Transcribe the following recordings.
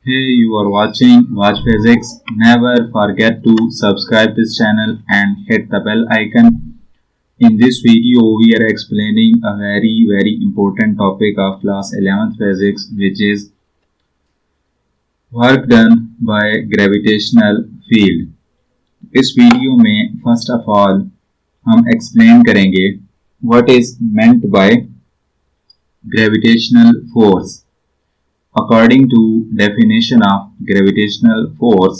Hey, you are watching Watch Physics. Never forget to subscribe this channel and hit the bell icon. In this video, we are explaining a very important topic of class 11th physics, which is work done by gravitational field. इस video में first of all हम explain करेंगे what is meant by gravitational force. According to definition of gravitational force,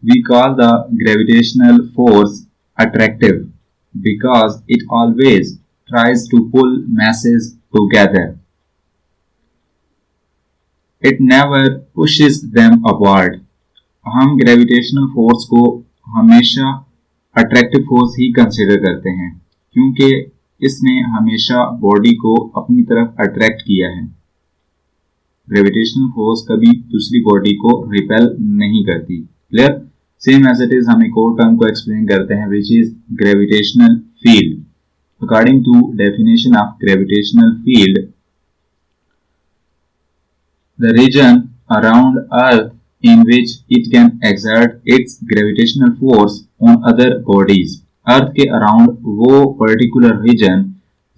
we call the gravitational force attractive because it always tries to pull masses together. It never pushes them apart. हम gravitational force को हमेशा attractive force ही consider करते हैं क्योंकि इसने हमेशा body को अपनी तरफ अट्रैक्ट किया है। ग्रेविटेशनल फोर्स कभी दूसरी बॉडी को रिपेल नहीं करती। Clear? Same as it is हम एक और टर्म को एक्सप्लेन करते हैं which is gravitational field. According to definition of gravitational field, the region around earth in which it can exert its gravitational force on other bodies. अर्थ के around वो particular reason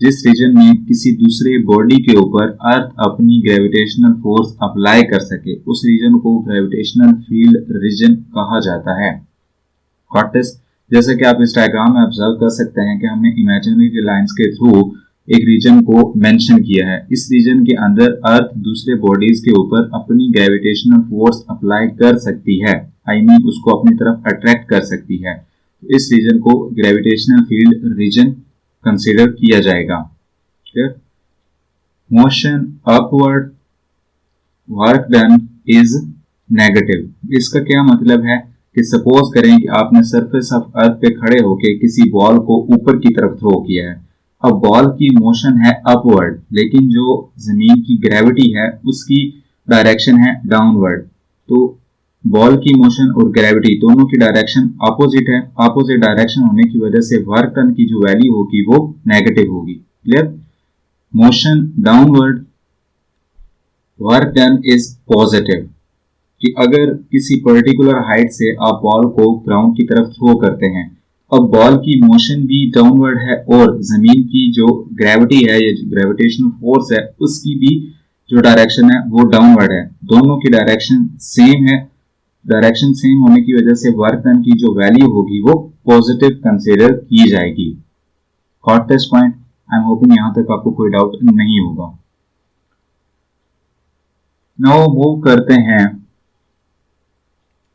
जिस reason में किसी दूसरे body के ऊपर अर्थ अपनी ग्रेविटेशनल फोर्स अप्लाई कर सके, उस रीजन को ग्रेविटेशनल फील्ड रीजन कहा जाता है। कॉर्टेक्स, जैसे कि आप इस डायग्राम में ऑब्जर्व कर सकते हैं कि हमने इमेजिनरी लाइंस के थ्रू एक रीजन को मेंशन किया है। इस रीजन के अंदर अर्थ दूसरे बॉडीज के ऊपर अपनी ग्रेविटेशनल फोर्स अप्लाई कर सकती है, उसको अपनी तरफ अट्रैक्ट कर सकती है। इस रीजन को ग्रेविटेशनल फील्ड रीजन कंसीडर किया जाएगा। Clear? Motion upward work done is negative. इसका क्या मतलब है कि सपोज करें कि आपने सरफेस ऑफ अर्थ पे खड़े होकर किसी बॉल को ऊपर की तरफ थ्रो किया है। अब बॉल की मोशन है अपवर्ड, लेकिन जो जमीन की ग्रेविटी है उसकी डायरेक्शन है डाउनवर्ड। तो बॉल की मोशन और ग्रेविटी दोनों की डायरेक्शन अपोजिट है। अपोजिट डायरेक्शन होने की वजह से वर्क डन की जो वैल्यू होगी वो नेगेटिव होगी। Clear? Motion downward work done is positive, कि अगर किसी पर्टिकुलर हाइट से आप बॉल को ग्राउंड की तरफ थ्रो करते हैं, अब बॉल की मोशन भी डाउनवर्ड है और जमीन की जो ग्रेविटी है या ग्रेविटेशनल फोर्स है उसकी भी जो डायरेक्शन है वो डाउनवर्ड है। दोनों की डायरेक्शन सेम है। डायरेक्शन सेम होने की वजह से वर्क डन की जो वैल्यू होगी वो पॉजिटिव कंसीडर की जाएगी। Got this point? I am hoping यहां तक आपको कोई डाउट नहीं होगा। नाउ मूव करते हैं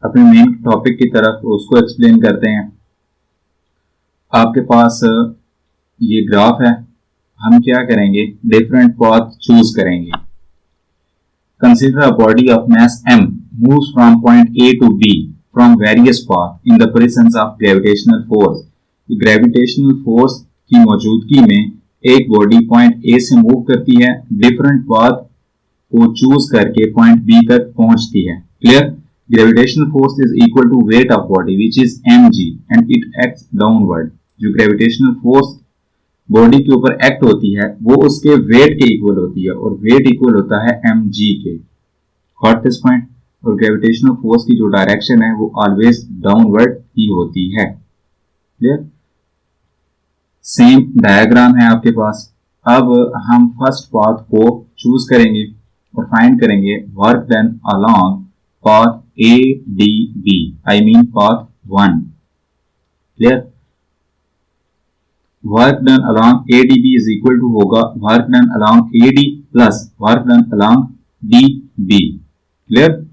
अपने मेन टॉपिक की तरफ, उसको एक्सप्लेन करते हैं। आपके पास ये ग्राफ है, हम क्या करेंगे, डिफरेंट पाथ चूज करेंगे। Consider a body of mass m moves from point A to B from various paths in the presence of gravitational force। Gravitational force की मौजूदगी में एक बॉडी पॉइंट A से मूव करती है, डिफरेंट पाथ को choose करके पॉइंट B तक पहुंचती है। Clear? Gravitational force is equal to weight of body which is mg and it acts downward। जो ग्रेविटेशनल फोर्स बॉडी के ऊपर एक्ट होती है वो उसके वेट के इक्वल होती है और वेट इक्वल होता है mg के। Got this point? और ग्रेविटेशनल फोर्स की जो डायरेक्शन है वो ऑलवेज डाउनवर्ड ही होती है। क्लियर? सेम डायग्राम है आपके पास। अब हम फर्स्ट पाथ को चूज करेंगे और फाइंड करेंगे work done along path ADB, I mean path 1। Clear? Work done along ADB is equal to होगा work done along AD plus work done along DB। Clear?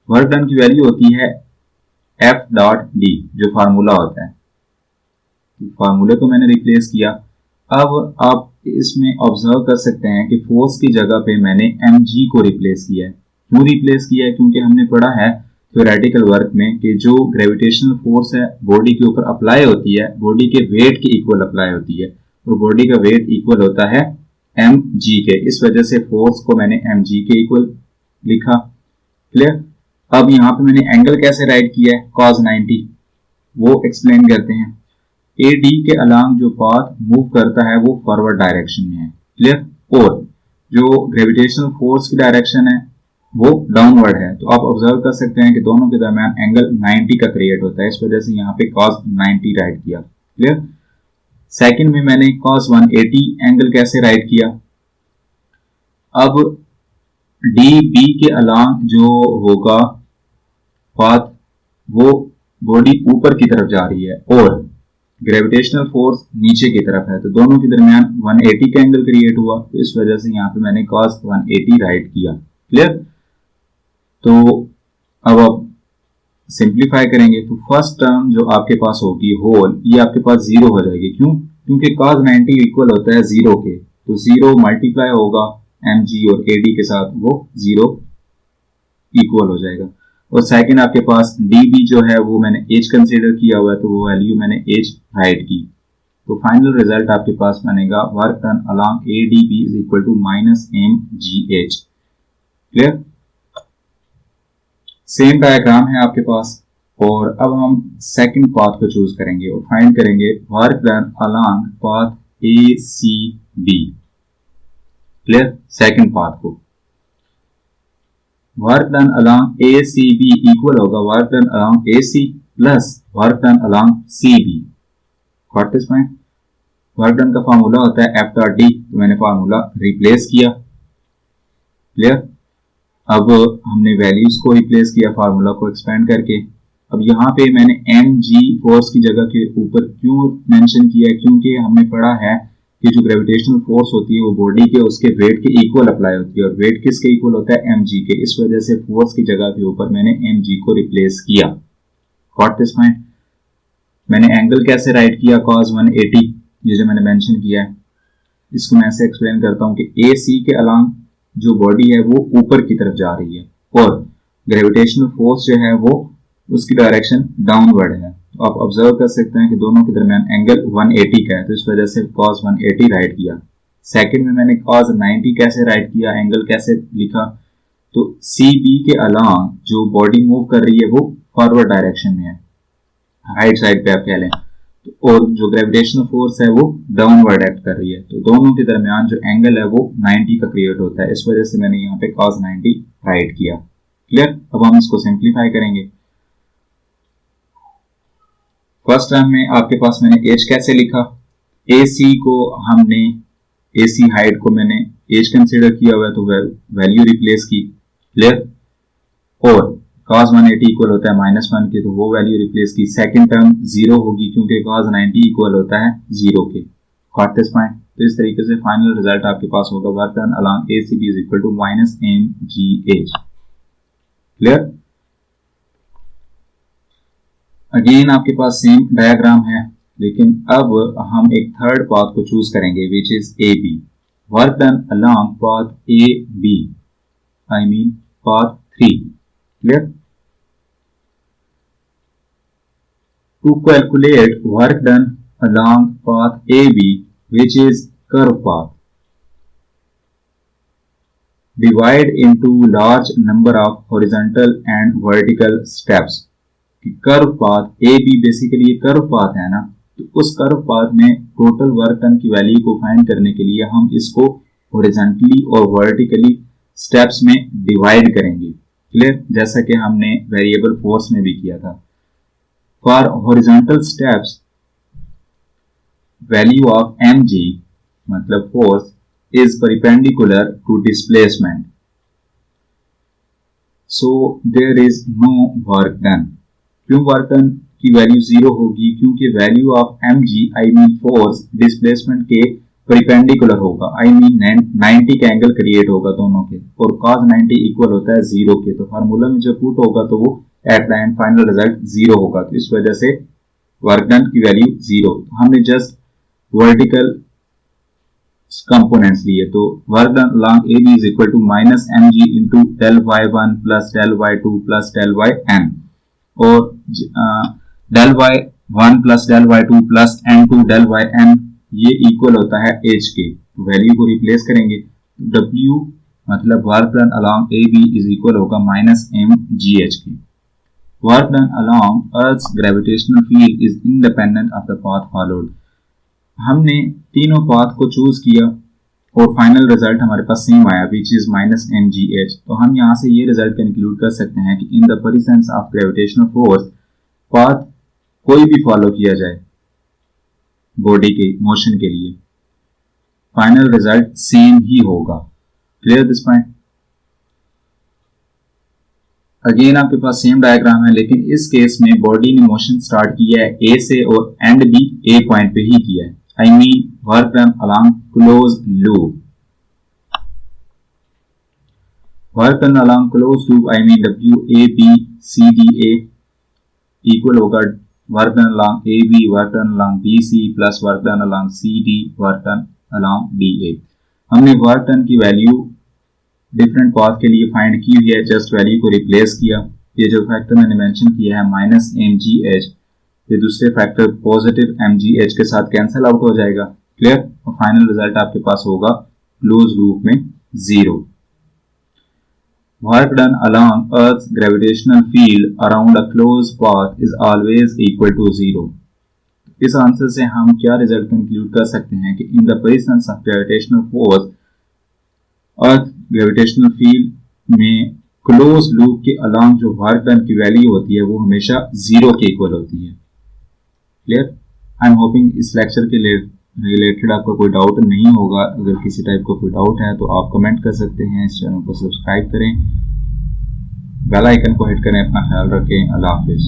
Work done की value होती है F dot D, जो formula होता है। फार्मूले को मैंने रिप्लेस किया। अब आप इसमें ऑब्जर्व कर सकते हैं कि फोर्स की जगह पे मैंने mg को रिप्लेस किया है। क्यों रिप्लेस किया है? क्योंकि हमने पढ़ा है थ्योरेटिकल वर्क में कि जो ग्रेविटेशनल फोर्स है बॉडी के ऊपर अप्लाई होती है, बॉडी के वेट के इक्वल अप्लाई होती है और बॉडी का वेट इक्वल होता है mg के। इस वजह से फोर्स को मैंने mg के इक्वल लिखा। क्लियर? अब यहाँ पे मैंने एंगल कैसे राइट किया है, cos 90, वो एक्सप्लेन करते हैं। AD के अलोंग जो पाथ मूव करता है वो फॉरवर्ड डायरेक्शन में है। क्लियर? और जो ग्रेविटेशनल फोर्स की डायरेक्शन है वो डाउनवर्ड है। तो आप ऑब्जर्व कर सकते हैं कि दोनों के दरमियान एंगल 90 का क्रिएट होता है, इस वजह से यहाँ पे cos 90 राइट किया। क्लियर। सेकंड में मैंने cos 180 एंगल कैसे राइट किया, अब डी बी के अलांग जो होगा पाथ वो बॉडी ऊपर की तरफ जा रही है और ग्रेविटेशनल फोर्स नीचे की तरफ है, तो दोनों के दरमियान 180 का एंगल क्रिएट हुआ, तो इस वजह से यहाँ पे मैंने cos 180 राइट किया। क्लियर। तो अब आप सिंप्लीफाई करेंगे तो फर्स्ट टर्म जो आपके पास होगी होल, ये आपके पास जीरो हो जाएगी। क्यों? क्योंकि cos 90 इक्वल होता है जीरो के, तो जीरो मल्टीप्लाई होगा mg और kd के साथ, वो जीरो इक्वल हो जाएगा। और सेकंड आपके पास db जो है वो मैंने एज कंसीडर किया हुआ है, तो वो वैल्यू मैंने एज राइट की। तो फाइनल रिजल्ट आपके पास बनेगा work done along ADB is equal to minus mgh। Clear. Same diagram है आपके पास, और अब हम सेकंड पाथ को चूज करेंगे और फाइंड करेंगे work done along path ACB। Clear. Second path को work done along ACB equal होगा work done along AC plus work done along CB। Got this point. Work done का formula होता है F dot D, तो मैंने formula replace किया। Clear. अब हमने वैल्यूज को रिप्लेस किया फार्मूला को एक्सपेंड करके। अब यहाँ पे मैंने mg फोर्स की जगह के ऊपर क्यों मेंशन किया है, क्योंकि हमने पढ़ा है कि जो ग्रेविटेशनल फोर्स होती है वो बॉडी के उसके वेट के इक्वल अप्लाई होती है, और वेट किसके इक्वल होता है mg के, इस वजह से फोर्स की जगह के ऊपर मैंने mg को रिप्लेस किया। Got this point. मैंने एंगल कैसे राइट किया cos 180, ये जो मैंने मेंशन किया है, इसको मैं ऐसे एक्सप्लेन करता हूँ कि AC के अलोंग जो बॉडी है वो ऊपर की तरफ जा रही है और ग्रेविटेशनल फोर्स जो है वो उसकी डायरेक्शन डाउनवर्ड है। तो आप ऑब्जर्व कर सकते हैं कि दोनों के दरमियान एंगल 180 का है, तो इस वजह से cos 180 राइट किया। सेकंड में मैंने cos 90 कैसे राइट किया, एंगल कैसे लिखा, तो CB के अलोंग जो बॉडी मूव कर रही है वो फॉरवर्ड डायरेक्शन में है, राइट साइड पे आप कह लें, और जो ग्रेविटेशनल फोर्स है वो डाउनवर्ड एक्ट कर रही है, तो दोनों के दरमियान जो एंगल है वो 90 का क्रिएट होता है, इस वजह से मैंने यहाँ पे cos 90 राइट किया। क्लियर। अब हम इसको सिंप्लीफाई करेंगे। फर्स्ट टर्म में आपके पास मैंने एज कैसे लिखा, AC को हमने AC हाइट को मैंने एज कंसीडर किया हुआ है, तो वैल्यू रिप्लेस की। क्लियर। और cos 180 इक्वल होता है -1 के, तो वो वैल्यू रिप्लेस की। सेकंड टर्म जीरो होगी क्योंकि cos 90 इक्वल होता है जीरो के। Got this point. तो इस तरीके से फाइनल रिजल्ट आपके पास होगा work done along ACB is equal to minus mgh। Clear. Again आपके पास सेम डायग्राम है, लेकिन अब हम एक थर्ड पाथ को चूज करेंगे which is AB। Work done along path AB, I mean path 3। Clear. To calculate work done along path AB which is curve path, divide into large number of horizontal and vertical steps। Curve path AB basically ये curve path है ना, तो उस curve path में total work done की value को find करने के लिए हम इसको हॉरिजॉन्टली और वर्टिकली स्टेप्स में डिवाइड करेंगे। क्लियर। जैसा कि हमने वेरिएबल फोर्स में भी किया था। For horizontal steps value of mg मतलब force is perpendicular to displacement, so there is no work done. क्यों वर्क डन की वैल्यू जीरो होगी, क्योंकि value of mg I mean force displacement के परपेंडिकुलर होगा, आई मीन 90 का angle create होगा दोनों के, और cos 90 इक्वल होता है जीरो के, तो फार्मूला में जब पुट होगा तो वो at the end final result zero होगा, तो इस वजह से वर्क डन की वैल्यू जीरो। तो हमने जस्ट वर्टिकल कंपोनेंट्स लिए, तो work done along AB is equal to minus mg into del y1 plus del y2 plus del yn, और डेल y1 plus del y2 plus n2 del yn ये equal होता है as के। तो value को रिप्लेस करेंगे, W मतलब work done along AB is equal होगा माइनस mgh के। Work done along earth gravitational field is independent of the path followed. हमने तीनों पाथ को चूज किया और फाइनल रिजल्ट हमारे पास सेम आया विच इज -mgh। तो हम यहाँ से ये रिजल्ट कंक्लूड कर सकते हैं कि in the presence of gravitational force path कोई भी फॉलो किया जाए बॉडी के मोशन के लिए, फाइनल रिजल्ट सेम ही होगा। Clear this point? अगेन आपके पास सेम डायग्राम है, लेकिन इस केस में बॉडी ने मोशन स्टार्ट किया है ए से और एंड भी ए पॉइंट पे ही किया है। I mean work done along close loop. Work done along close loop I mean WABCDA equal होगा work done along AB, work done along BC plus work done along CD, work done along DA। हमने work done की value different path के लिए find की हुई है, just value को replace किया। ये जो फैक्टर मैंने मेंशन किया है -mgh, ये दूसरे फैक्टर पॉजिटिव mgh के साथ कैंसिल आउट हो जाएगा। क्लियर? और फाइनल रिजल्ट आपके पास होगा क्लोज लूप में 0। Work done along earth gravitational field around a close path is always equal to 0। इस आंसर से हम क्या रिजल्ट कंक्लूड कर सकते हैं कि in the presence of gravitational force earth gravitational field में क्लोज लूप के अलोंग जो वर्क डन की वैल्यू होती है वो हमेशा 0 के इक्वल होती है। क्लियर? आई एम होपिंग इस लेक्चर के रिलेटेड आपका कोई डाउट नहीं होगा। अगर किसी टाइप का कोई डाउट है तो आप कमेंट कर सकते हैं। इस चैनल को सब्सक्राइब करें, बेल आइकन को हिट करें। अपना ख्याल रखें। अल्लाह हाफिज।